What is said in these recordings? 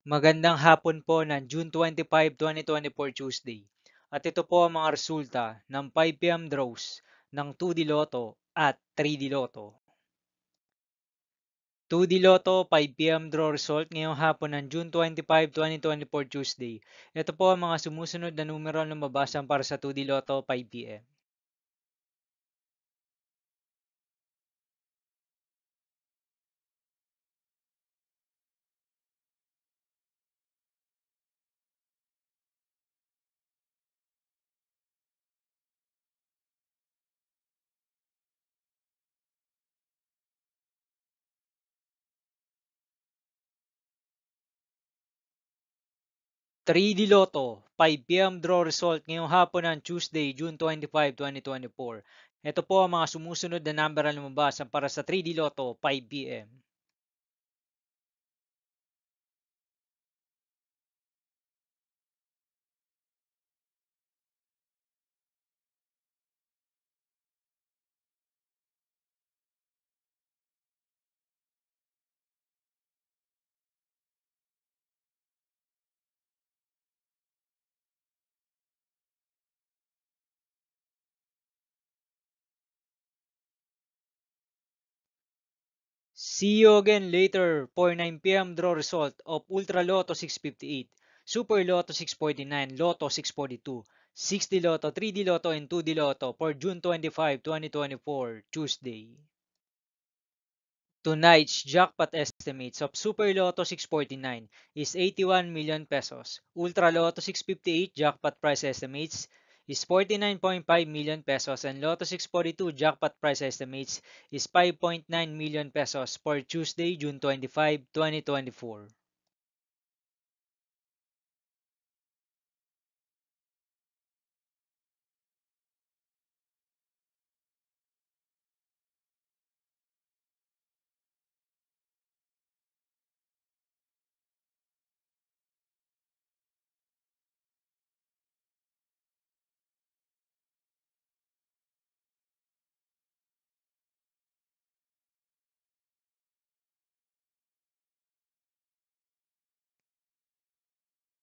Magandang hapon po ng June 25, 2024 Tuesday. At ito po ang mga resulta ng 5 p.m. draws ng 2D Lotto at 3D Lotto. 2D Lotto 5 p.m. draw result ngayong hapon ng June 25, 2024 Tuesday. Ito po ang mga sumusunod na numero na mabasan para sa 2D Lotto 5 p.m. 3D Lotto 5 p.m. draw result ngayong hapon ng Tuesday, June 25, 2024. Ito po ang mga sumusunod na number na lumabasan para sa 3D Lotto 5 p.m. 'See you again later for 9 p.m. draw result of Ultra Lotto 658, Super Lotto 649, Lotto 642, 6D Lotto, 3D Lotto, and 2D Lotto for June 25, 2024, Tuesday. Tonight's jackpot estimates of Super Lotto 649 is 81 million pesos. Ultra Lotto 658 jackpot price estimates is 49.5 million pesos, and Lotto 642 jackpot price estimates is 5.9 million pesos for Tuesday, June 25, 2024.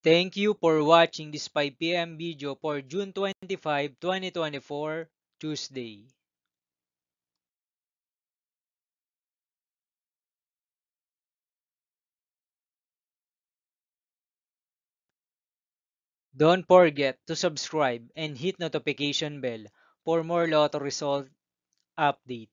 Thank you for watching this 5 p.m. video for June 25, 2024, Tuesday. Don't forget to subscribe and hit notification bell for more lotto result update.